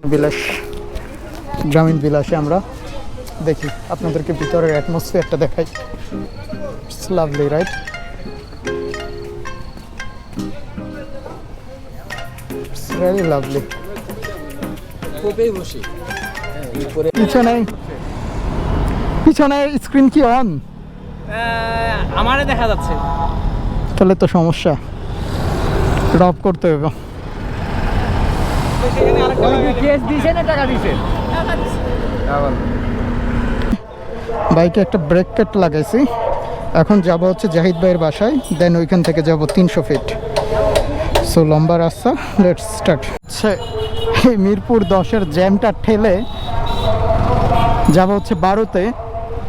বিলাস গ্রামীণ বিলাসে আমরা দেখি আপনাদেরকে ভিতরের অ্যাটমসফিয়ারটা দেখাই। It's lovely, right? It's very lovely. পিছনে স্ক্রিন কি অন? আমারে দেখা যাচ্ছে। তাহলে তো সমস্যা, ড্রপ করতে হবে। বাইকে একটা ব্রেক প্যাড লাগাইছি। এখন যাব হচ্ছে জাহিদ ভাইয়ের বাসায়, দেন ওইখান থেকে যাব 300 ফিট। সো লম্বা রাস্তা, লেটস স্টার্ট। এই মিরপুর 10-এর জ্যামটা ঠেলে যাব হচ্ছে 12-তে।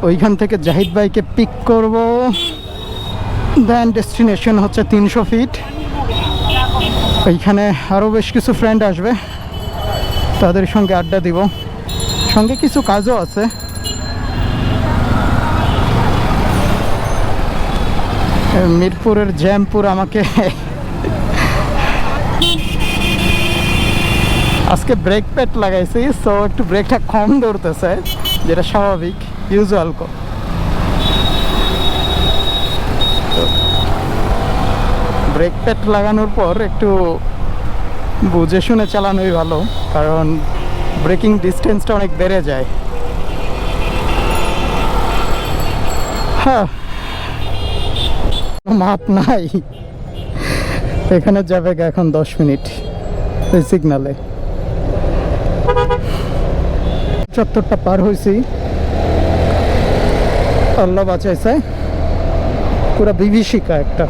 ওইখান থেকে জাহিদ ভাইকে পিক করব, দেন ডেস্টিনেশন হচ্ছে 300 ফিট। ওইখানে আরও বেশ কিছু ফ্রেন্ড আসবে, তাদের সঙ্গে আড্ডা দিব, সঙ্গে কিছু কাজও আছে। মিরপুরের জ্যামপুর আমাকে আজকে ব্রেক প্যাড লাগাইছি, সো একটু ব্রেকটা কম ধরতেছে, যেটা স্বাভাবিক, ইউজুয়াল। ব্রেক প্যাড লাগানোর পর একটু বুঝে শুনে চালানোই ভালো, কারণ ব্রেকিং ডিস্টেন্সটা অনেক বেড়ে যায়। হ্যাঁ, মাপ নাই, এখানে যাবে এখন 10 মিনিট এই সিগনালে। 70টা পার হয়েছি, আল্লাহ বাঁচাইছে। পুরা বিভীষিকা একটা,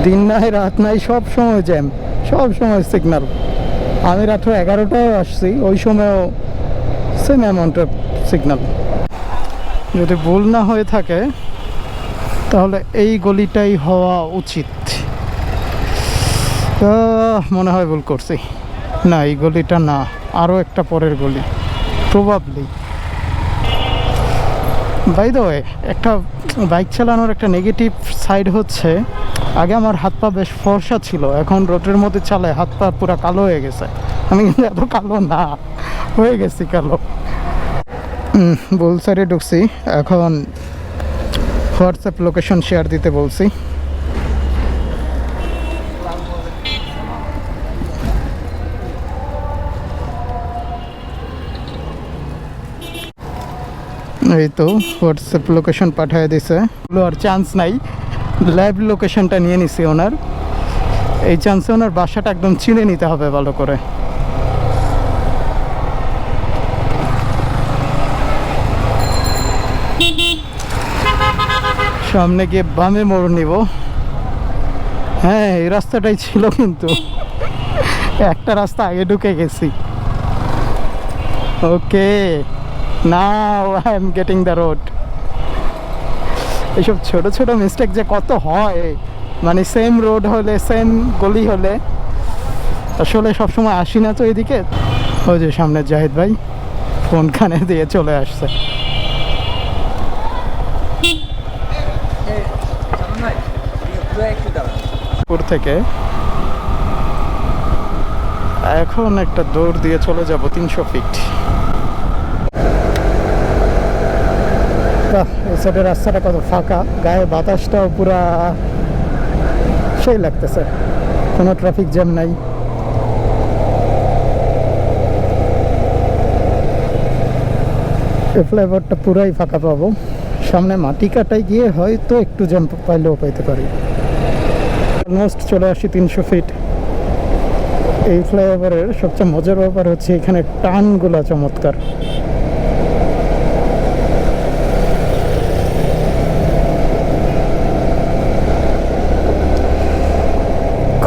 দিন নাই রাত নাই, সব সময় জ্যাম, সব সময় সিগন্যাল। আমি রাত্র 11টায় আসছি, ওই সময়ও সেম অ্যামাউন্ট অফ সিগন্যাল। যদি ভুল না হয়ে থাকে তাহলে এই গলিটাই হওয়া উচিত। মনে হয় ভুল করছি। না, এই গলিটা না, আরও একটা পরের গলি প্রবাবলি। বাই দ্য ওয়ে, একটা বাইক চালানোর একটা নেগেটিভ সাইড হচ্ছে, আগে আমার হাত পা বেশ ফর্সা ছিল, এখন রোডের মধ্যে চালায় হাত পা পুরো কালো হয়ে গেছে। আমি কিন্তু এত কালো না, হয়ে গেছি কালো। বোলসারে ঢুকছি, এখন হোয়াটসঅ্যাপ লোকেশন শেয়ার দিতে বলছি। এই তো হোয়াটসঅ্যাপ লোকেশন পাঠিয়ে দিছে, আর চান্স নাই। লাইভ লোকেশনটা নিয়ে নিছি ওনার, এই চান্সে ওনার বাসাটা একদম চিনে নিতে হবে ভালো করে। সামনে গিয়ে বামে মোড় নিব। হ্যাঁ, এই রাস্তাটাই ছিল, কিন্তু একটা রাস্তা আগে ঢুকে গেছি। Okay, now I am getting the road. এইসব ছোট ছোট মিস্টেক যে কত হয়, মানে সেম রোড হলে, সেম গলি হলে, আসলে সবসময় আসি না তো এদিকে। ওই যে সামনে জাহিদ ভাই ফোন কানে দিয়ে চলে আসছে। থেকে এখন একটা দৌড় দিয়ে চলে যাব 300 ফিট। এই সাইডের রাস্তাটা কত ফাঁকা, গায়ে বাতাসটাও পুরা সেই লাগতেছে, কোনো ট্রাফিক জ্যাম নাই। এই ফ্লাইওভারটা পুরাই ফাঁকা পাবো। সামনে মাটি কাটায় গিয়ে হয়তো একটু জ্যাম পাইলেও পাইতে পারি। অলমোস্ট চলে আসি 300 ফিট। এই ফ্লাইওভারের সবচেয়ে মজার ব্যাপার হচ্ছে এখানে টানগুলা চমৎকার।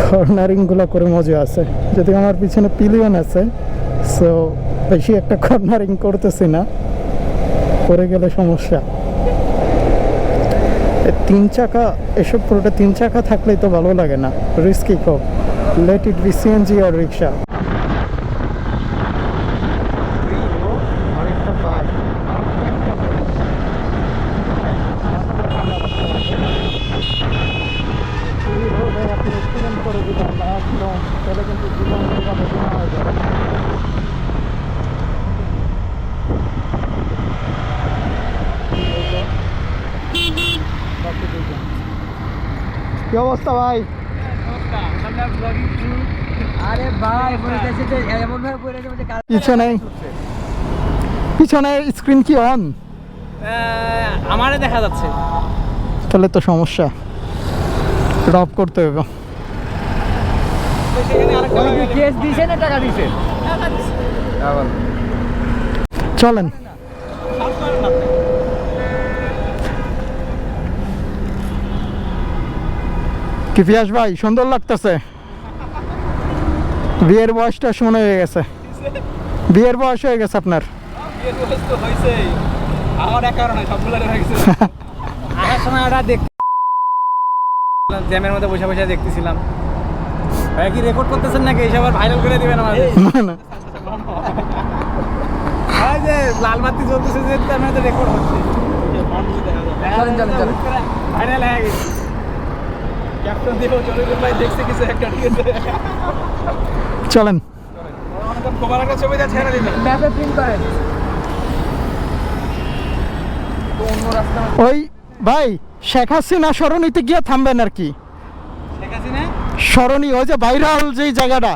কর্নারিংগুলো করে মজা আছে, যদি আমার পিছনে পিলিয়ন আছে, সো বেশি একটা কর্নারিং করতেছি না, করে গেলে সমস্যা। 3 চাকা, এসব পুরোটা 3 চাকা থাকলেই তো ভালো লাগে না, রিস্কি খুব। লেট ইট বি সিএনজি আর রিক্সা। করে দিলাম না একদম, তাহলে কিন্তু জীবন হয়ে যাবে। অবস্থা ভাই? আরে ভাই পরে গেছে যে এমন ভাবে পরে গেছে যে পিছনে স্ক্রিন কি অন? আমারে দেখা যাচ্ছে। তাহলে তো সমস্যা, ড্রপ করতে হবে। কেস দিছে না টাকা দিছে? চলেন। কি পিয়াস ভাই, সুন্দর লাগতেছে। বিয়ের বয়সটা মনে হয়ে গেছে, বিয়ের বয়স হয়ে গেছে আপনার। আমার এক কারণে সবগুলো হয়ে গেছে। আসার সময় ওটা জ্যামের মধ্যে বসে বসে দেখতেছিলাম। ভাই কি রেকর্ড করতেছেন নাকি? এইসব ভাইরাল করে দিবেন আমাদের। না না, এই যে লাল বাতি জ্বলতেছে যে তার মধ্যে রেকর্ড হচ্ছে। চলেন চলেন চলেন। ভাইরাল হয়ে গেছে। ক্যাপ্টেন দেবো চলে গেল ভাই, দেখছে কিছু একটা, ঠিক আছে। চলেন। খবর একটা ছবি যা ছেড়ে দিবেন। ম্যাপে প্রিন্ট করেন। তো অন্য রাস্তা ওই ভাই শেখ হাসিনা সরণিতে গিয়ে থামবেন আর কি। ঠিক আছে না? সরণি ওই যে ভাইরাল যেই জায়গাটা,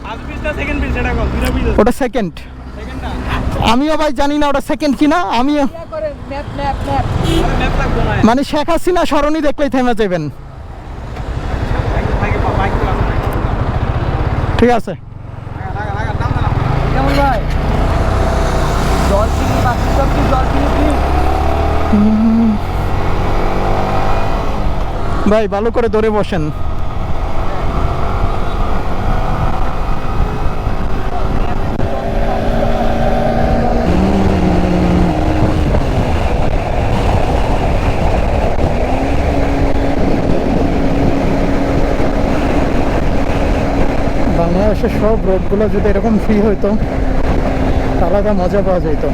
ফার্স্ট পিসটা সেকেন্ড পিস এটা কল, দুটো পিস। ওটা সেকেন্ড। সেকেন্ডটা আমিও ভাই জানি না ওটা সেকেন্ড কিনা। আমিও করে ম্যাপ ম্যাপ ম্যাপ। আরে ম্যাপ লাগবে না। মানে শেখ হাসিনা সরণি দেখলেই থেমে যাবেন। বাইক তো আছে। ঠিক আছে। লাগা দাম না। কেমন ভাই? জল কিনি বাকি সব কি জল কিনি কি? ভাই ভালো করে ধরে বসেন। বাংলাদেশের সব রোডগুলো যদি এরকম ফ্রি হইতো আলাদা মজা পাওয়া যেত।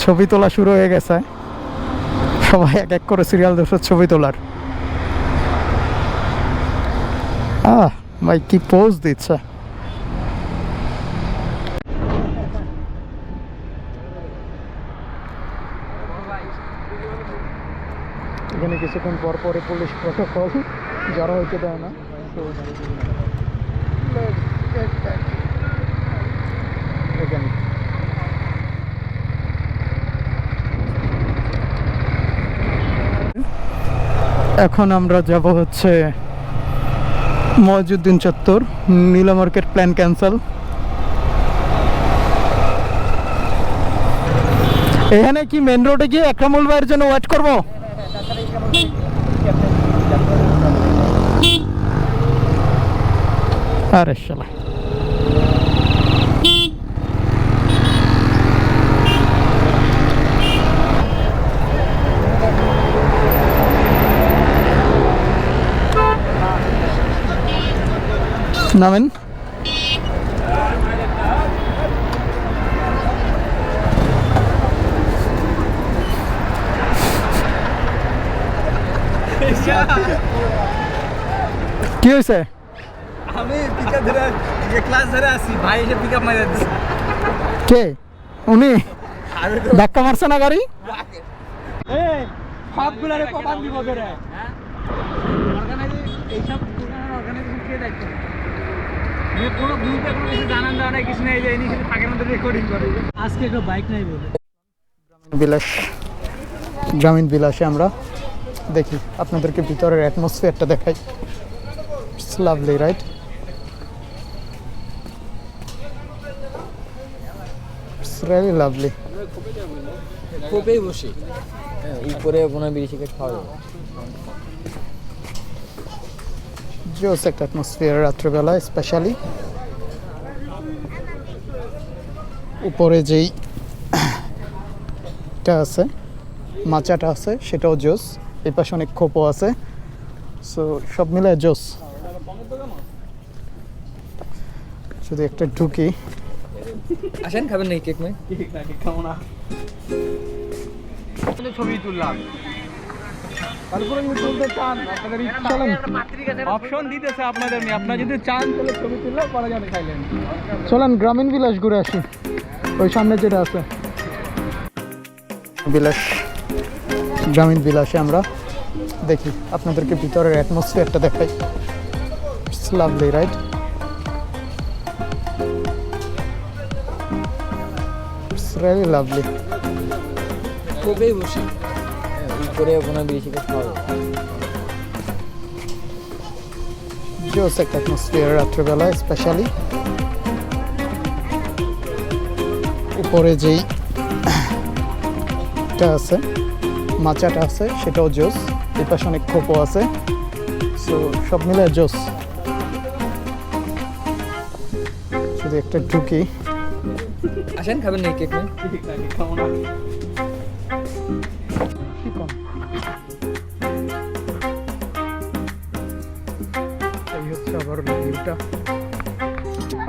ছবি তোলা শুরু হয়ে গেছে, সবাই এক এক করে সিরিয়াল ধরছে ছবি তোলার। ভাই কি পোজ দিচ্ছে। এখানে কিছুক্ষণ পর পরে পুলিশ প্রটোকল যারা হইতে দেয় না। এখানে এখন আমরা যাব হচ্ছে মহিউদ্দিন চত্বর। নীলা মার্কেট প্ল্যান ক্যান্সেল। এখানে কি মেন রোডে গিয়ে একরামুল ভাইয়ের জন্য ওয়েট করব? আরে শালা, নামেন। কি হয়েছে? আমি পিকআপ ধরে ক্লাস ধরে আসি, ভাই এসে পিকআপ মাইরা দিছে। কে উনি? ধাক্কা মারছে না গাড়ি? এই সবগুলারে প্রমাণ দিব ধরে। হ্যাঁ এইসব অর্গানাইজেশন কে দেখছে? কোনো গ্রুপে কোনো কিছু জানান দেওয়া নাই, কিছু নেই, যে ইনি শুধু ফাঁকের মধ্যে রেকর্ডিং করে। আজকে কেউ বাইক নাই বলে বিলাস, গ্রামীণ বিলাসে আমরা দেখি, আপনাদেরকে ভিতরের অ্যাটমসফিয়ারটা দেখাই। It's lovely, right? It's really lovely. কোপেই বসে উপরে কোনো বিড়ি সিগারেট খাওয়া যাবে। জোস একটা অ্যাটমসফিয়ার রাত্রেবেলা, স্পেশালি উপরে যেই টা আছে, মাচাটা আছে, সেটাও জোস। এই পাশে অনেক খোপও আছে, সো সব মিলে জোস। যদি একটা ঢুকি, আসেন খাবেন নাকি কেক মেয়ে? কেক নাকি খাবো না। ছবি তুললাম, তারপরে যদি তুলতে চান আপনাদের অপশন দিতেছে আপনাদের নিয়ে, আপনারা যদি চান তাহলে ছবি তুললে পরে যাবে খাইলেন। চলেন গ্রামীণ বিলাস ঘুরে আসি, ওই সামনে যেটা আছে বিলাস, গ্রামীণ বিলাসে আমরা দেখি, আপনাদেরকে ভিতরের অ্যাটমসফিয়ারটা দেখাই। It's lovely right? It's really lovely. খুবই বসি, উপরে কোনো বেশি কিছু খাওয়া যাবে। জোস একটা অ্যাটমসফিয়ার রাত্রেবেলা স্পেশালি। উপরে যেই টা আছে, মাচাটা আছে, সেটাও জোস। এই পাশে অনেক খোপো আছে, সো সব মিলে জোস। শুধু একটা ঢুকি। আসেন খাবেন নাকি কেক মেয়ে? কেক নাকি খাবো না। কি কম? এই হচ্ছে আবার ভিউটা,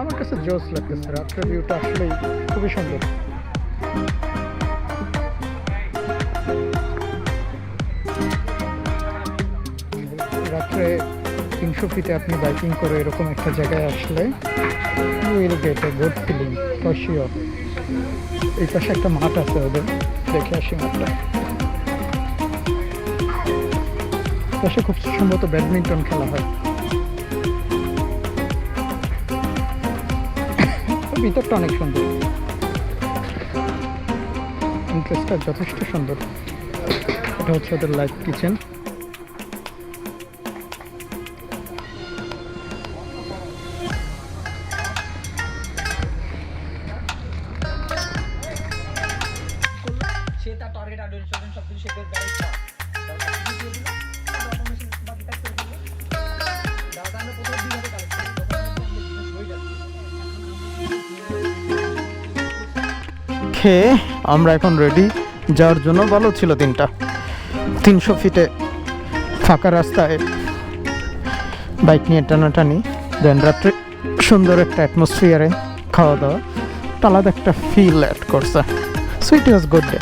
আমার কাছে জোস লাগতেছে। রাত্রের ভিউটা আসলেই খুবই সুন্দর। রাত্রে 300 ফিটে আপনি বাইকিং করে এরকম একটা জায়গায় আসলে you will get a good feeling for sure. এই পাশে একটা মাঠ আছে ওদের, দেখে আসি মাঠটা। পাশে খুব সম্ভবত ব্যাডমিন্টন খেলা হয়। ভিতরটা অনেক সুন্দর, ইন্টারেস্টটা যথেষ্ট সুন্দর। এটা হচ্ছে ওদের লাইভ কিচেন। সে তার টার্গেট আইডেন্টিফিকেশন সবকিছু সে করে গাইড খেয়ে আমরা এখন রেডি যাওয়ার জন্য। ভালো ছিল দিনটা, 300 ফিটে ফাঁকা রাস্তায় বাইক নিয়ে টানাটানি, দেন রাত্রে সুন্দর একটা অ্যাটমসফিয়ারে খাওয়া দাওয়া, আলাদা একটা ফিল অ্যাড করছে। So it was good day.